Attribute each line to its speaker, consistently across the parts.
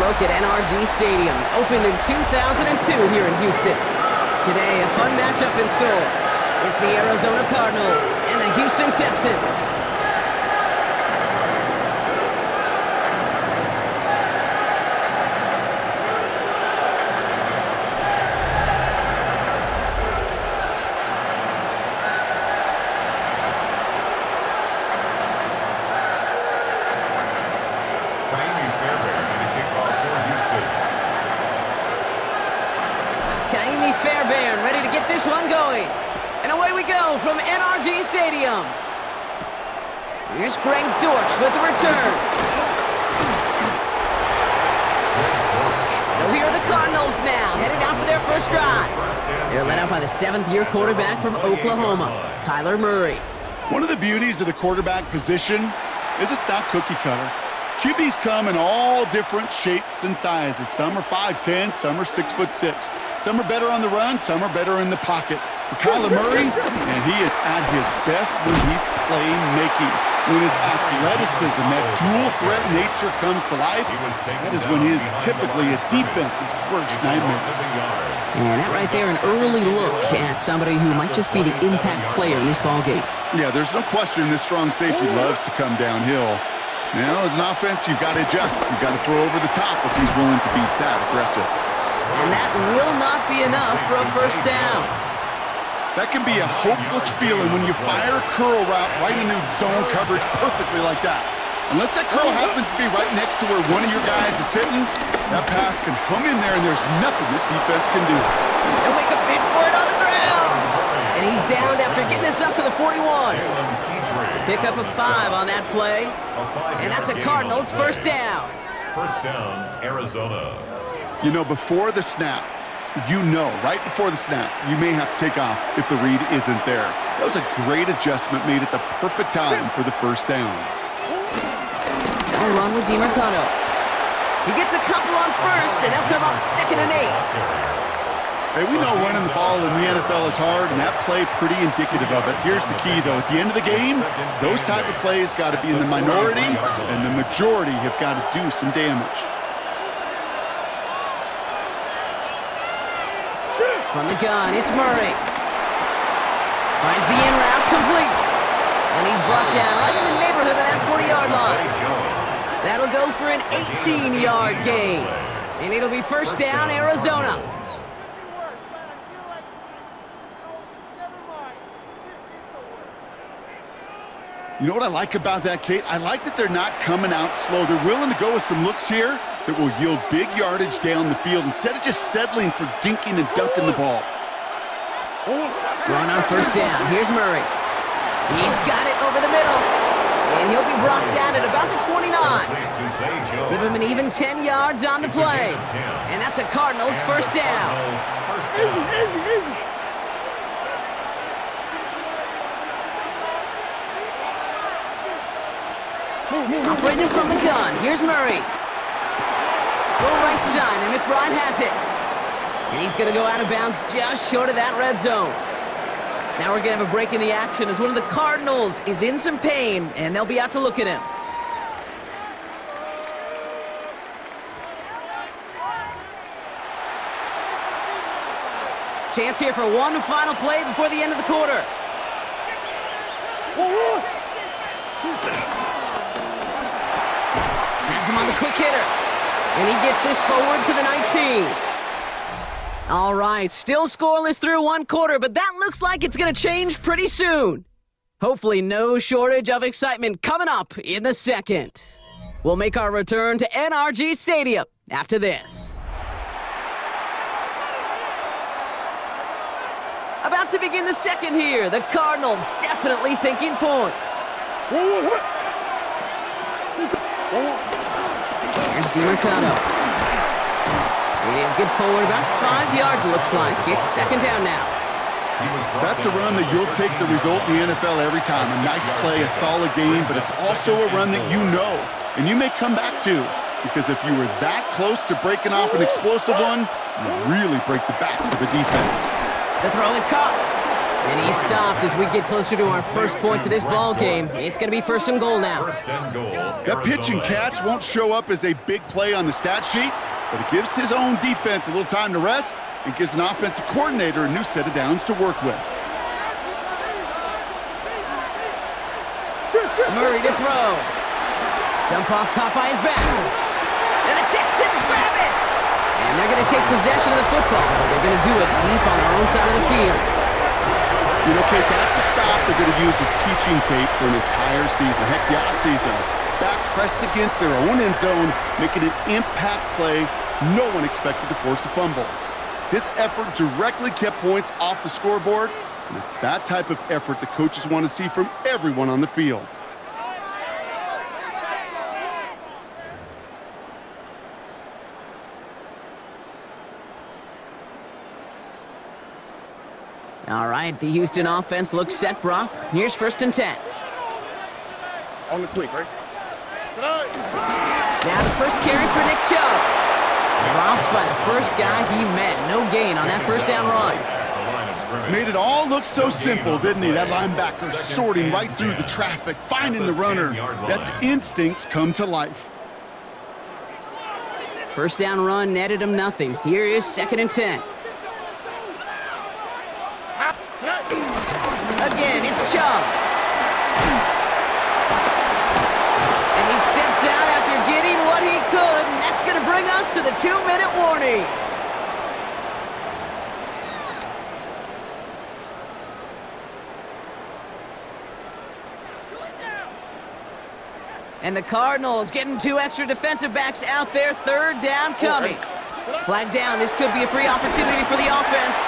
Speaker 1: look at NRG Stadium, opened in 2002 here in Houston. Today, a fun matchup in store. It's the Arizona Cardinals and the Houston Texans. Ready to get this one going. And away we go from NRG Stadium. Here's Greg Dortch with the return. So here are the Cardinals now, headed out for their first drive. They're led out by the seventh-year quarterback from Oklahoma, Kyler Murray.
Speaker 2: One of the beauties of the quarterback position is it's not cookie cutter. QBs come in all different shapes and sizes. Some are 5'10", some are 6'6". Some are better on the run, some are better in the pocket. For Kyler Murray, and he is at his best when he's playmaking. When his athleticism, that dual threat nature comes to life, that is when his typically his defense's worst nightmare.
Speaker 1: And that right there, an early look at somebody who might just be the impact player in this ballgame.
Speaker 2: Yeah, there's no question this strong safety loves to come downhill. Now, as an offense, you've got to adjust. You've got to throw over the top if he's willing to be that aggressive.
Speaker 1: And that will not be enough for a first down.
Speaker 2: That can be a hopeless feeling when you fire a curl route right into zone coverage perfectly like that. Unless that curl happens to be right next to where one of your guys is sitting, that pass can come in there and there's nothing this defense can do.
Speaker 1: And wake up big for it on the ground. And he's down after getting this up to the 41. Pick up a 5 on that play. And that's a Cardinals first down.
Speaker 3: First down, Arizona.
Speaker 2: You know, before the snap, right before the snap, you may have to take off if the read isn't there. That was a great adjustment made at the perfect time for the first down.
Speaker 1: They'll run with DiMercado. He gets a couple on first, and they'll come up 2nd and 8.
Speaker 2: Hey, we know running the ball in the NFL is hard, and that play pretty indicative of it. Here's the key, though. At the end of the game, those type of plays got to be in the minority, and the majority have got to do some damage.
Speaker 1: From the gun, it's Murray. Finds the in route complete. And he's brought down right in the neighborhood of that 40-yard line. That'll go for an 18-yard gain. And it'll be first down, Arizona.
Speaker 2: You know what I like about that, Kate? I like that they're not coming out slow. They're willing to go with some looks here that will yield big yardage down the field instead of just settling for dinking and dunking the ball.
Speaker 1: Run on first down. Here's Murray. He's got it over the middle. And he'll be brought down at about the 29. Give him an even 10 yards on the play. And that's a Cardinals first down. Operating from the gun, here's Murray. Full right side, and McBride has it. And he's going to go out of bounds just short of that red zone. Now we're going to have a break in the action as one of the Cardinals is in some pain, and they'll be out to look at him. Chance here for one final play before the end of the quarter. Has him on the quick hitter. And he gets this forward to the 19. All right, still scoreless through one quarter, but that looks like it's going to change pretty soon. Hopefully no shortage of excitement coming up in the second. We'll make our return to NRG Stadium after this. About to begin the second here. The Cardinals definitely thinking points. Here's DiMercado. He'll get forward about 5 yards, it looks like. It's second down now.
Speaker 2: That's a run that you'll take the result in the NFL every time. A nice play, a solid game, but it's also a run that you know, and you may come back to, because if you were that close to breaking off an explosive one, you really break the backs of the defense.
Speaker 1: The throw is caught. And he's stopped as we get closer to our first point to this ball game. It's going to be 1st and goal now.
Speaker 3: First and goal.
Speaker 2: That pitch and catch won't show up as a big play on the stat sheet, but it gives his own defense a little time to rest and gives an offensive coordinator a new set of downs to work with.
Speaker 1: Murray to throw. Dump off caught by his back. And the Texans grab it! And they're going to take possession of the football, but they're going to do it deep on their own side of the field.
Speaker 2: You know, Kate, that's a stop they're going to use as teaching tape for an entire season. Heck, the offseason. Back pressed against their own end zone, making an impact play no one expected to force a fumble. His effort directly kept points off the scoreboard, and it's that type of effort the coaches want to see from everyone on the field.
Speaker 1: All right, the Houston offense looks set, Brock. Here's 1st and 10.
Speaker 4: On the quick, right?
Speaker 1: Now the first carry for Nick Chubb. Dropped by the first guy he met. No gain on that 1st down run.
Speaker 2: Made it all look so simple, didn't he? That linebacker sorting right through the traffic, finding the runner. That's instincts come to life.
Speaker 1: 1st down run netted him nothing. Here is 2nd and 10. Again, it's Chubb. And he steps out after getting what he could, and that's going to bring us to the 2-minute warning. And the Cardinals getting 2 extra defensive backs out there. 3rd down coming. Flag down. This could be a free opportunity for the offense.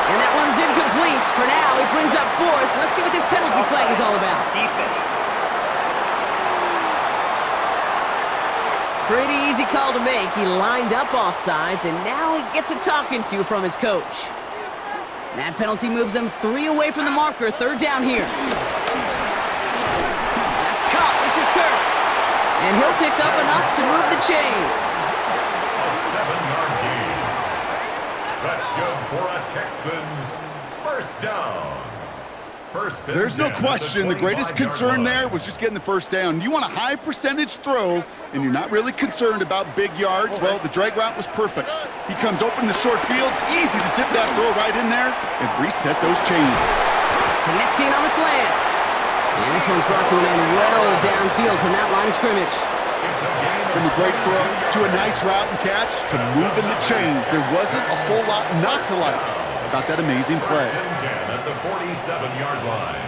Speaker 1: And that one's incomplete. For now, he brings up 4th. Let's see what this penalty flag is all about. Pretty easy call to make. He lined up offsides, and now he gets a talking to from his coach. That penalty moves them 3 away from the marker. 3rd down here. That's caught. This is Kirk. And he'll pick up enough to move the chains.
Speaker 3: A 7-yard gain. That's good for a Texans 1st down.
Speaker 2: There's no question the greatest concern there was just getting the 1st down. You want a high percentage throw, and you're not really concerned about big yards. Well, the drag route was perfect. He comes open the short field. It's easy to zip that throw right in there and reset those chains.
Speaker 1: Connecting on the slant. And this one's brought to an end well downfield from that line of scrimmage.
Speaker 2: From a great throw to a nice route and catch to moving the chains. There wasn't a whole lot not to like about that amazing play.
Speaker 3: 1st and 10 at the 47-yard line.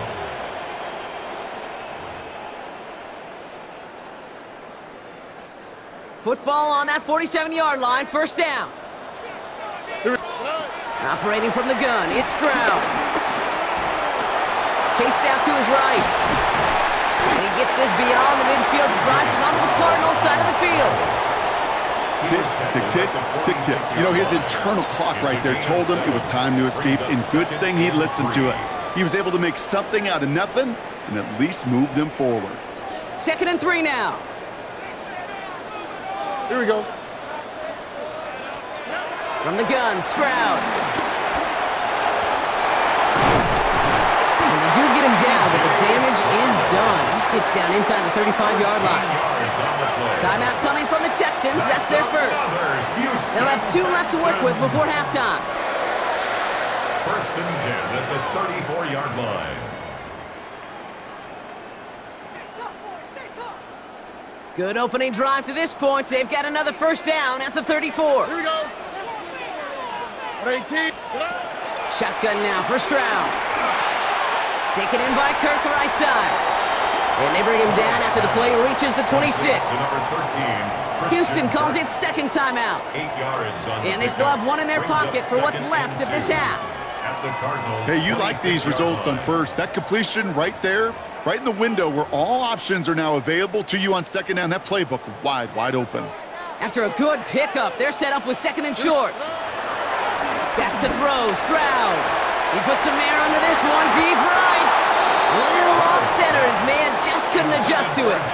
Speaker 1: Football on that 47-yard line. 1st down. Operating from the gun, it's Stroud. Chased out to his right. And he gets this beyond the midfield stripe and onto the Cardinals side of the field.
Speaker 2: Tick, tick, tick, tick, tick. You know, his internal clock right there told him it was time to escape, and good thing he listened to it. He was able to make something out of nothing and at least move them forward.
Speaker 1: 2nd and 3 now.
Speaker 4: Here we go.
Speaker 1: From the gun, Stroud. And they do get him down, but the damage is done. This gets down inside the 35-yard line. Timeout coming from the Texans. That's their 1st. They'll have 2 left to work with before halftime.
Speaker 3: 1st and 10 at the 34-yard line.
Speaker 1: Good opening drive to this point. They've got another 1st down at the 34.
Speaker 4: Here we go. 18.
Speaker 1: Shotgun now for Stroud. Taken in by Kirk, right side. And they bring him down after the play reaches the 26. Houston calls it 2nd timeout.
Speaker 3: 8 yards on
Speaker 1: and they still have 1 in their pocket for what's left of this half.
Speaker 2: Hey, you like these results on 1st. That completion right there, right in the window where all options are now available to you on 2nd down. That playbook wide open.
Speaker 1: After a good pickup, they're set up with 2nd and short. Back to throw, Stroud. He puts some air under this one, deep right. A little off center, his man just couldn't adjust to it.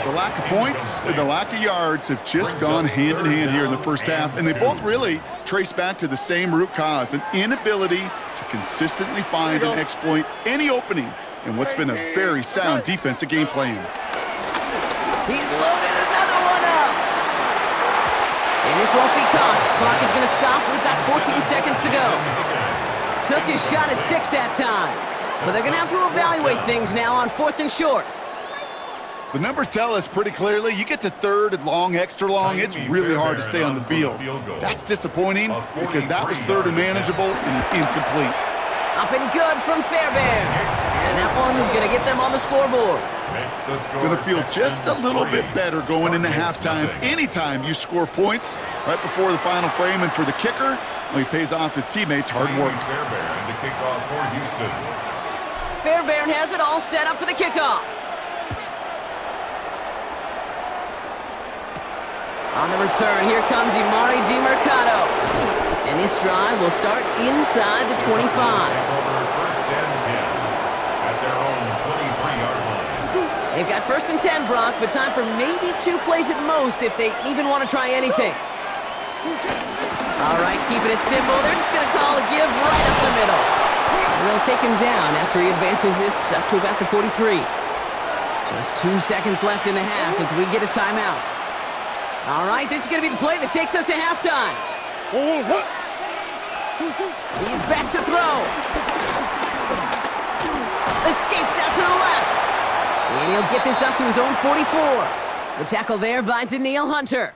Speaker 2: The lack of points and the lack of yards have just gone hand in hand here in the first half, and they both really trace back to the same root cause, an inability to consistently find and exploit any opening in what's been a very sound defensive game plan.
Speaker 1: He's loaded another one up. And this won't be caught. Clock is going to stop. We've got 14 seconds to go. Took his shot at 6 that time. So they're going to have to evaluate things now on 4th and short.
Speaker 2: The numbers tell us pretty clearly, you get to 3rd and long, extra long, it's really hard to stay on the field. That's disappointing because that was 3rd and manageable and incomplete.
Speaker 1: Up and good from Fairbairn. And that one is going to get them on the scoreboard.
Speaker 2: Going to feel just a little bit better going into halftime. Anytime you score points right before the final frame, and for the kicker, well, he pays off his teammates' hard work.
Speaker 3: Fairbairn to kick off for Houston.
Speaker 1: Fairbairn has it all set up for the kickoff. On the return, here comes Imari DiMercato. And this drive will start inside the 25.
Speaker 3: First and 10 at their own 23-yard line.
Speaker 1: They've got 1st and 10, Brock, but time for maybe 2 plays at most if they even want to try anything. All right, keeping it simple. They're just going to call a give right up the middle. And they'll take him down after he advances this up to about the 43. Just 2 seconds left in the half as we get a timeout. All right, this is going to be the play that takes us to halftime. He's back to throw. Escapes out to the left. And he'll get this up to his own 44. The tackle there by Danielle Hunter.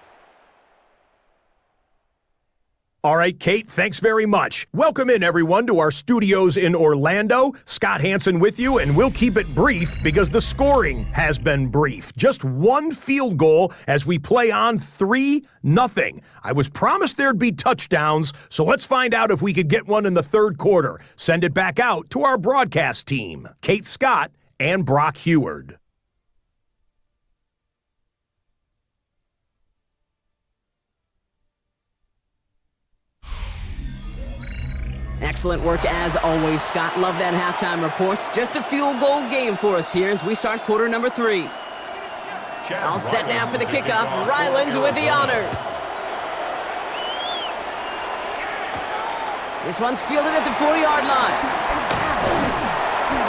Speaker 5: All right, Kate, thanks very much. Welcome in, everyone, to our studios in Orlando. Scott Hanson with you, and we'll keep it brief because the scoring has been brief. Just 1 field goal as we play on 3-0. I was promised there'd be touchdowns, so let's find out if we could get one in the 3rd quarter. Send it back out to our broadcast team, Kate Scott and Brock Heward.
Speaker 1: Excellent work as always, Scott. Love that halftime reports. Just a field goal game for us here as we start quarter number 3. All set now for the kickoff. Ryland with the honors. This one's fielded at the 4-yard line.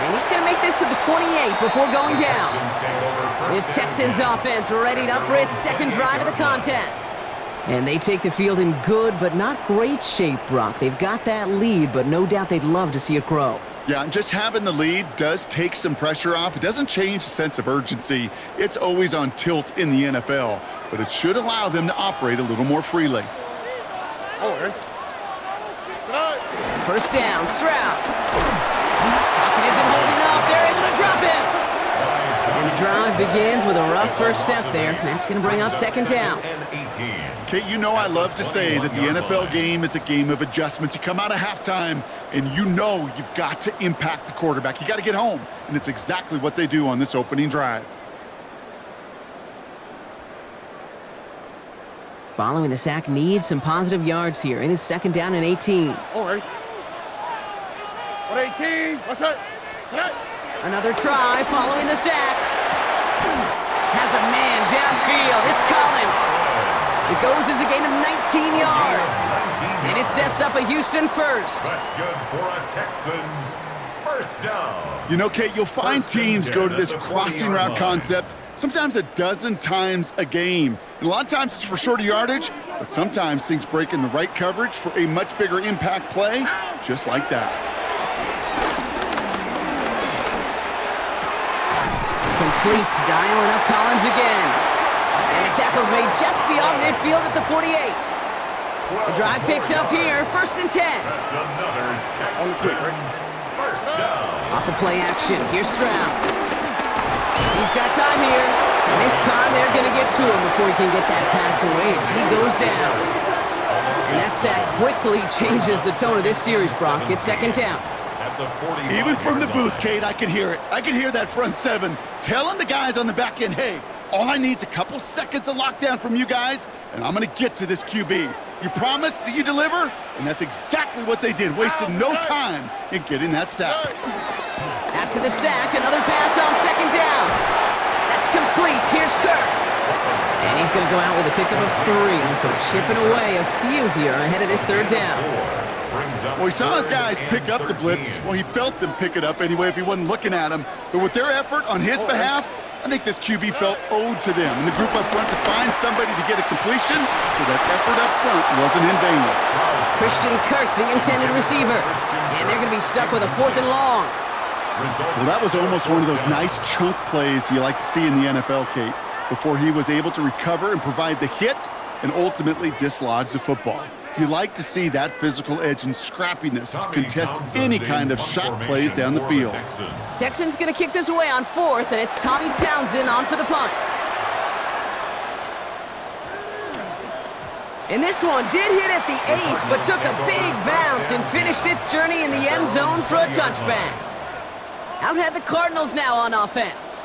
Speaker 1: And he's going to make this to the 28 before going down. This Texans offense readied up for its 2nd drive of the contest. And they take the field in good but not great shape, Brock. They've got that lead, but no doubt they'd love to see it grow.
Speaker 2: Yeah, and just having the lead does take some pressure off. It doesn't change the sense of urgency. It's always on tilt in the NFL, but it should allow them to operate a little more freely.
Speaker 1: First down, Stroud. Pocket isn't holding up. They're able to drop him. And the drive begins with a rough first step there. That's going to bring up 2nd down.
Speaker 2: Kate, you know I love to say that the NFL game is a game of adjustments. You come out of halftime, and you know you've got to impact the quarterback. You got to get home, and it's exactly what they do on this opening drive.
Speaker 1: Following the sack, needs some positive yards here. It is 2nd down and 18.
Speaker 4: All right. 118. What's that?
Speaker 1: Another try following the sack. Has a man downfield. It's Collins. It goes as a gain of 19 yards. And it sets up a Houston first.
Speaker 3: That's good for a Texans first down.
Speaker 2: You know, Kate, you'll find teams go to this crossing route concept sometimes a dozen times a game. And a lot of times it's for shorter yardage, but sometimes things break in the right coverage for a much bigger impact play, just like that.
Speaker 1: Completes, dialing up Collins again. And the tackle's made just beyond midfield at the 48. The drive picks up here, 1st and 10.
Speaker 3: That's another Texans first down.
Speaker 1: Off the play action, here's Stroud. He's got time here. And this time they're going to get to him before he can get that pass away as he goes down. And that sack quickly changes the tone of this series, Brock. It's 2nd down.
Speaker 2: Even from the booth, Kate, I can hear it. I can hear that front 7 telling the guys on the back end, hey, all I need is a couple seconds of lockdown from you guys, and I'm going to get to this QB. You promise that you deliver? And that's exactly what they did, wasted no time in getting that sack.
Speaker 1: After the sack, another pass on 2nd down. That's complete. Here's Kirk. And he's going to go out with a pickup of 3. So chipping away a few here ahead of this third down.
Speaker 2: Well, he saw his guys pick up the blitz. Well, he felt them pick it up anyway if he wasn't looking at them. But with their effort on his behalf, I think this QB felt owed to them. And the group up front to find somebody to get a completion, so that effort up front wasn't in vain.
Speaker 1: Christian Kirk, the intended receiver. And they're going to be stuck with a 4th and long.
Speaker 2: Well, that was almost one of those nice chunk plays you like to see in the NFL, Kate, before he was able to recover and provide the hit and ultimately dislodge the football. You like to see that physical edge and scrappiness to contest any kind of shot plays down the field.
Speaker 1: Texans going to kick this away on 4th, and it's Tommy Townsend on for the punt. And this one did hit at the 8, but took a big bounce and finished its journey in the end zone for a touchback. Out had the Cardinals now on offense.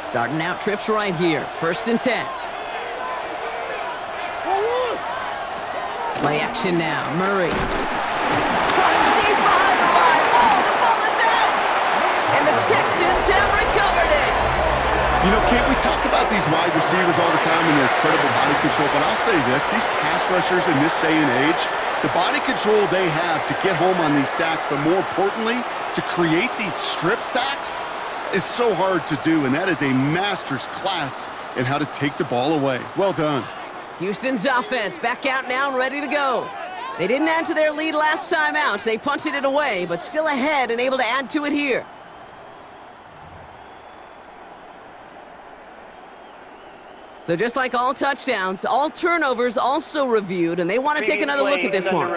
Speaker 1: Starting out trips right here. 1st and 10. Play action now. Murray. Caught him deep behind the line. Oh, the ball is out! And the Texans have recovered it.
Speaker 2: You know, Kate, we talk about these wide receivers all the time and their incredible body control, but I'll say this, these pass rushers in this day and age, the body control they have to get home on these sacks, but more importantly, to create these strip sacks, is so hard to do, and that is a master's class in how to take the ball away. Well done.
Speaker 1: Houston's offense back out now and ready to go. They didn't add to their lead last time out. They punted it away, but still ahead and able to add to it here. So just like all touchdowns, all turnovers also reviewed, and they want to take another look at this one.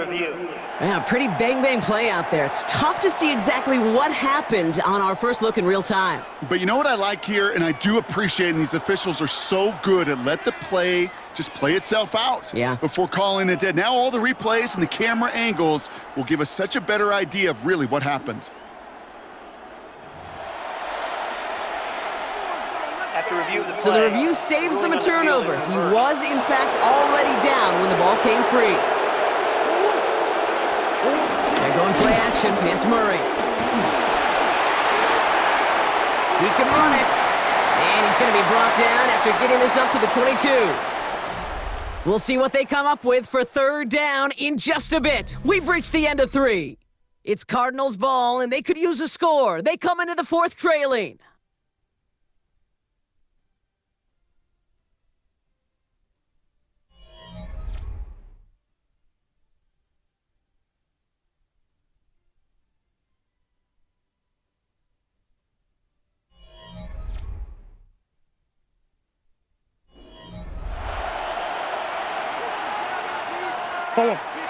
Speaker 1: Yeah, pretty bang-bang play out there. It's tough to see exactly what happened on our first look in real time.
Speaker 2: But you know what I like here, and I do appreciate, and these officials are so good at let the play just play itself out before calling it dead. Now all the replays and the camera angles will give us such a better idea of really what happened.
Speaker 1: So the review saves them a turnover. He was, in fact, already down when the ball came free. They're going play action. It's Murray. He can run it. And he's going to be brought down after getting this up to the 22. We'll see what they come up with for 3rd down in just a bit. We've reached the end of 3. It's Cardinals ball, and they could use a score. They come into the 4th trailing.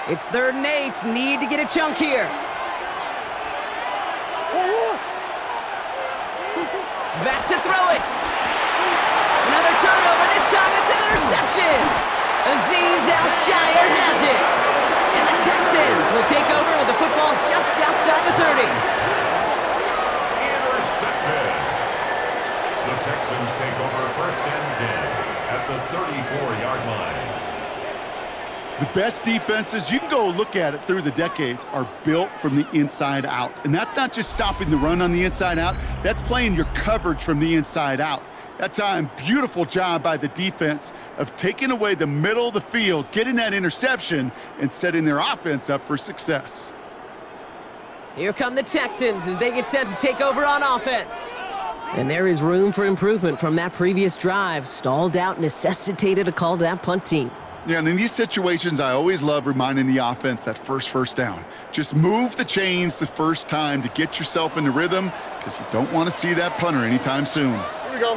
Speaker 1: It's 3rd and 8. Need to get a chunk here. Back to throw it. Another turnover. This time it's an interception. Azeez Al-Shire has it. And the Texans will take over with the football just outside the 30.
Speaker 3: Intercepted. The Texans take over 1st and 10 at the 34-yard line.
Speaker 2: The best defenses, you can go look at it through the decades, are built from the inside out. And that's not just stopping the run on the inside out, that's playing your coverage from the inside out. That time, beautiful job by the defense of taking away the middle of the field, getting that interception, and setting their offense up for success.
Speaker 1: Here come the Texans as they get set to take over on offense. And there is room for improvement from that previous drive. Stalled out, necessitated a call to that punt team.
Speaker 2: Yeah, and in these situations, I always love reminding the offense that first down. Just move the chains the first time to get yourself into rhythm, because you don't want to see that punter anytime soon.
Speaker 4: Here we go.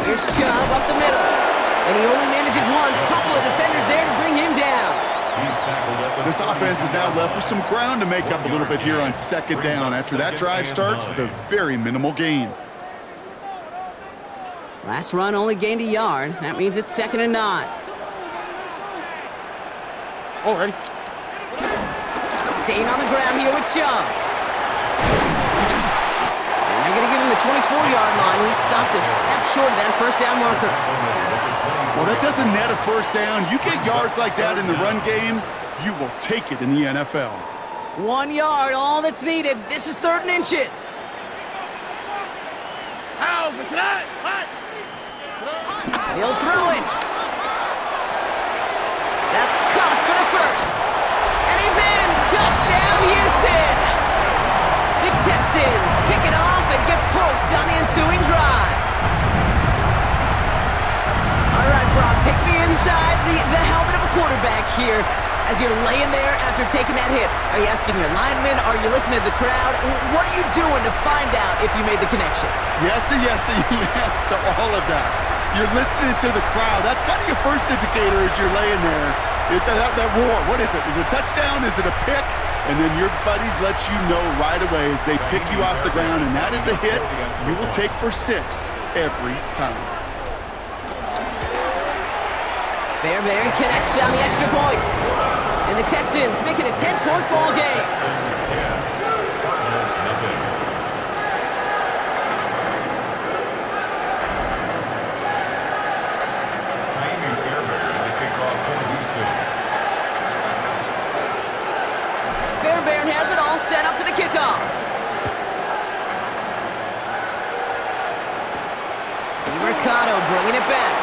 Speaker 1: Here's Chubb up the middle. And he only manages one. Couple of defenders there to bring him down.
Speaker 2: This offense is now left with some ground to make up a little bit here on 2nd down after that drive starts with a very minimal gain.
Speaker 1: Last run only gained a yard. That means it's 2nd and 9.
Speaker 4: Already.
Speaker 1: Staying on the ground here with Chubb. And they're going to give him the 24-yard line. He stopped a step short of that 1st down marker.
Speaker 2: Well, that doesn't net a first down. You get yards like that in the run game, you will take it in the NFL.
Speaker 1: 1 yard, all that's needed. This is 3rd and inches. He'll throw it. That's caught for the first. And he's in. Touchdown, Houston. The Texans pick it off and get points on the ensuing drive. All right, Brock, take me inside the helmet of a quarterback here as you're laying there after taking that hit. Are you asking your lineman? Are you listening to the crowd? What are you doing to find out if you made the connection?
Speaker 2: Yes and yes and yes to all of that. You're listening to the crowd. That's kind of your first indicator as you're laying there. That roar, what is it? Is it a touchdown? Is it a pick? And then your buddies let you know right away as they pick you off the ground, and that is a hit you will take for 6 every time.
Speaker 1: Fairbairn connects on the extra point. And the Texans make it a 10-point ball game.
Speaker 3: Texans 10, Cardinals nothing.
Speaker 1: Fairbairn has it all set up for the kickoff. DiMercato bringing it back.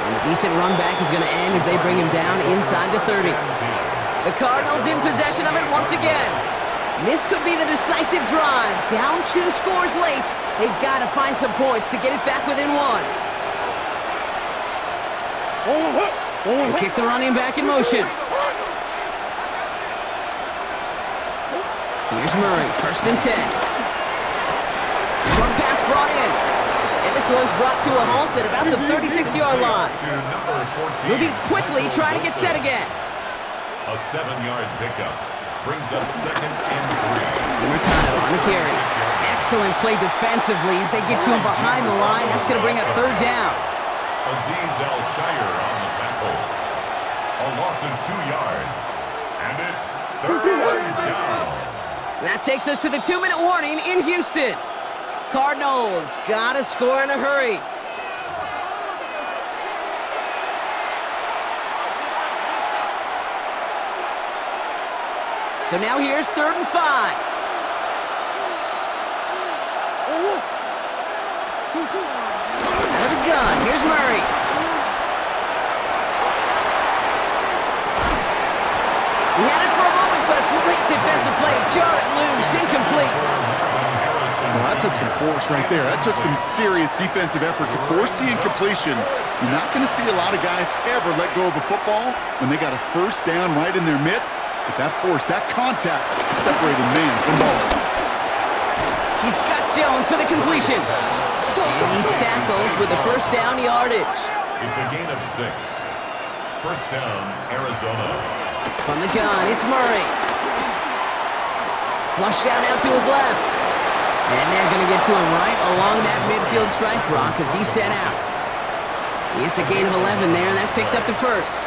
Speaker 1: And a decent run back is going to end as they bring him down inside the 30. The Cardinals in possession of it once again. This could be the decisive drive. Down 2 scores late. They've got to find some points to get it back within 1. They kick the running back in motion. Here's Murray, 1st and 10. Short pass brought in. And this one's brought to a halt at about the 36-yard line. Moving quickly, trying to get set again.
Speaker 3: A 7-yard pickup brings up 2nd and 3.
Speaker 1: DiMercato on the carry. Excellent play defensively as they get to him behind the line. That's going to bring up 3rd down.
Speaker 3: Aziz Al-Shire on the tackle. A loss of 2 yards. And it's 3rd down.
Speaker 1: That takes us to the 2-minute warning in Houston. Cardinals gotta score in a hurry. So now here's 3rd and 5. Out of the gun, here's Murray. He had it for a moment, but a great defensive play to jar it loose, incomplete.
Speaker 2: Well, that took some force right there. That took some serious defensive effort to force the incompletion. You're not going to see a lot of guys ever let go of a football when they got a 1st down right in their midst. But that force, that contact, separated man from ball.
Speaker 1: He's got Jones for the completion. And he's tackled with the 1st down yardage.
Speaker 3: It's a gain of 6. 1st down, Arizona.
Speaker 1: From the gun, it's Murray. Flush down out to his left. And they're going to get to him right along that midfield stripe, Brock, as he's sent out. It's a gain of 11 there, and that picks up the 1st.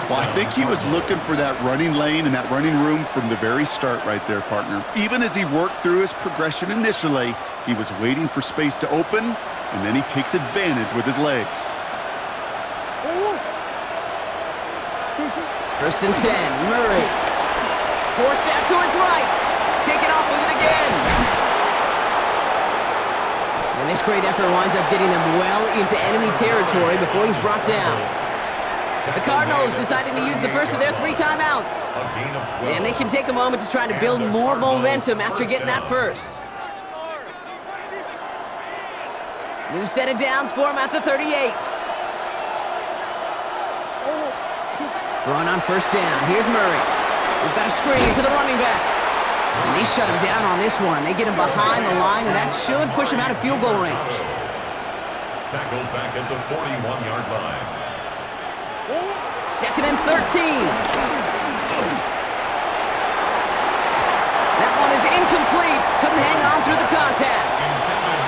Speaker 2: Well, I think he was looking for that running lane and that running room from the very start right there, partner. Even as he worked through his progression initially, he was waiting for space to open, and then he takes advantage with his legs.
Speaker 1: 1st and 10, Murray. Forced out to his right. Taken off with it again. And this great effort winds up getting them well into enemy territory before he's brought down. The Cardinals deciding to use the first of their 3 timeouts. And they can take a moment to try to build more momentum after getting that first. New set of downs for him at the 38. Throwing on 1st down. Here's Murray. We've got a screen to the running back. And they shut him down on this one. They get him behind the line, and that should push him out of field goal range.
Speaker 3: Tackled back at the 41-yard line.
Speaker 1: 2nd and 13. That one is incomplete. Couldn't hang on through the contact.
Speaker 3: Intended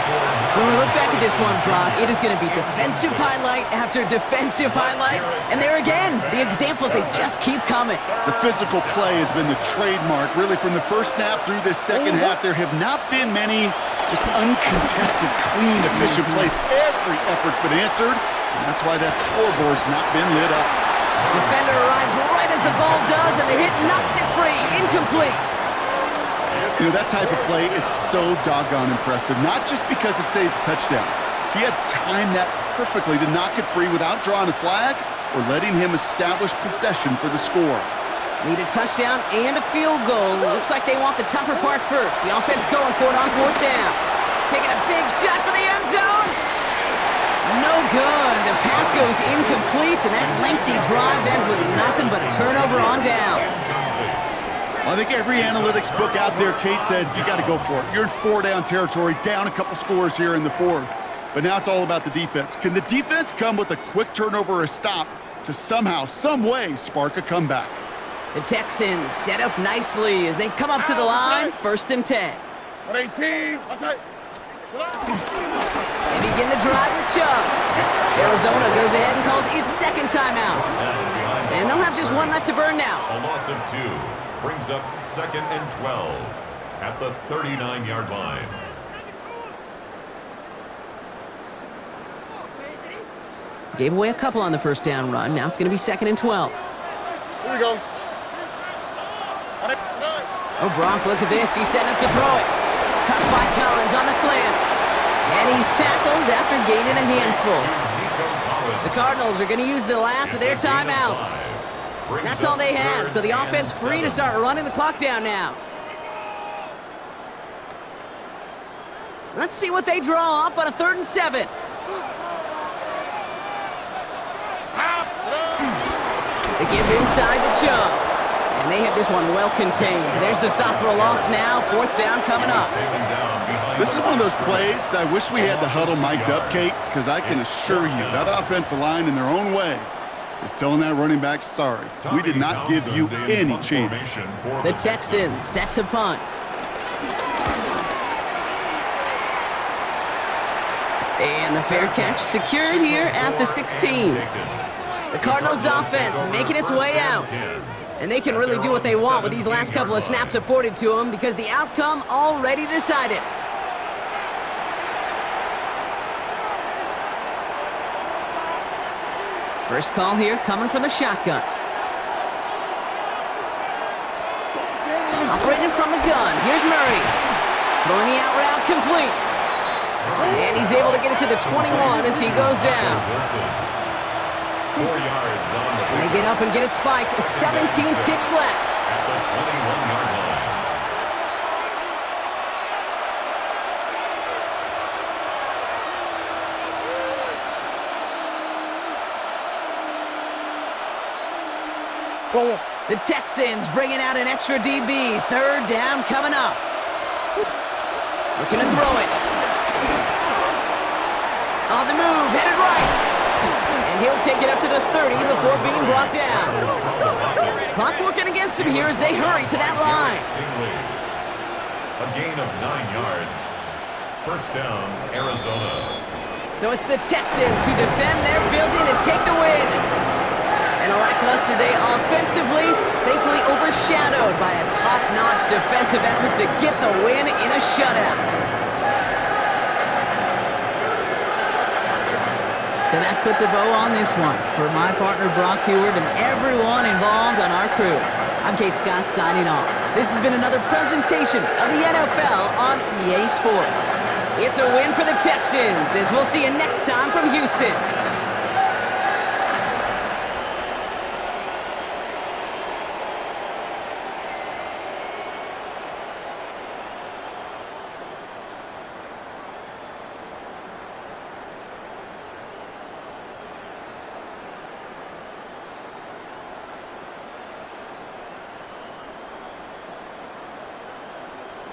Speaker 3: for
Speaker 1: When we look back at this one, Brock, it is going to be defensive highlight after defensive highlight. And there again, the examples, they just keep coming.
Speaker 2: The physical play has been the trademark. Really, from the first snap through this second half, there have not been many just uncontested, clean, efficient plays. Every effort's been answered, and that's why that scoreboard's not been lit up.
Speaker 1: Defender arrives right as the ball does, and the hit knocks it free. Incomplete.
Speaker 2: You know, that type of play is so doggone impressive, not just because it saves a touchdown. He had timed that perfectly to knock it free without drawing a flag or letting him establish possession for the score.
Speaker 1: Need a touchdown and a field goal. Looks like they want the tougher part first. The offense going for it on fourth down. Taking a big shot for the end zone. No good. The pass goes incomplete, and that lengthy drive ends with nothing but a turnover on downs.
Speaker 2: I think every analytics book out there, Kate, said you got to go for it. You're in four-down territory, down a couple scores here in the fourth. But now it's all about the defense. Can the defense come with a quick turnover or a stop to somehow, some way, spark a comeback?
Speaker 1: The Texans set up nicely as they come up to the line, 1st and 10.
Speaker 4: 118. Outside.
Speaker 1: They begin the drive with Chubb. Arizona goes ahead and calls its second timeout. And they'll have just one left to burn now.
Speaker 3: A loss of 2 brings up 2nd and 12 at the 39-yard line.
Speaker 1: Gave away a couple on the first down run. Now it's going to be 2nd and 12.
Speaker 4: Here we go.
Speaker 1: Oh, Brock, look at this. He's setting up to throw it. Cut by Collins on the slant. And he's tackled after gaining a handful. The Cardinals are going to use the last of their timeouts. That's all they had, so the offense free to start running the clock down now. Let's see what they draw up on a 3rd and 7. They give inside to Chubb. And they have this one well contained. There's the stop for a loss now. 4th down coming up.
Speaker 2: This is one of those plays that I wish we had the huddle mic'd up, Kate, because I can assure you that offensive line in their own way is telling that running back, sorry, we did not give you any chance.
Speaker 1: The Texans set to punt. And the fair catch secured here at the 16. The Cardinals offense making its way out. And they can really do what they want with these last couple of snaps afforded to them because the outcome already decided. First call here coming from the shotgun. Operating from the gun. Here's Murray. Throwing the out route complete. And he's able to get it to the 21 as he goes down.
Speaker 3: 4 yards on the
Speaker 1: and they get up and get it spiked. 17 ticks left.
Speaker 3: at the 21-yard line.
Speaker 1: The Texans bringing out an extra DB. 3rd down coming up. Looking to throw it. On the move, headed right. And he'll take it up to the 30 before being brought down. Clock working against him here as they hurry to that line.
Speaker 3: A gain of 9 yards. First down, Arizona.
Speaker 1: So it's the Texans who defend their building and take the win. And a lackluster day offensively, thankfully overshadowed by a top-notch defensive effort to get the win in a shutout. So that puts a bow on this one. For my partner Brock Heward and everyone involved on our crew, I'm Kate Scott signing off. This has been another presentation of the NFL on EA Sports. It's a win for the Texans, as we'll see you next time from Houston.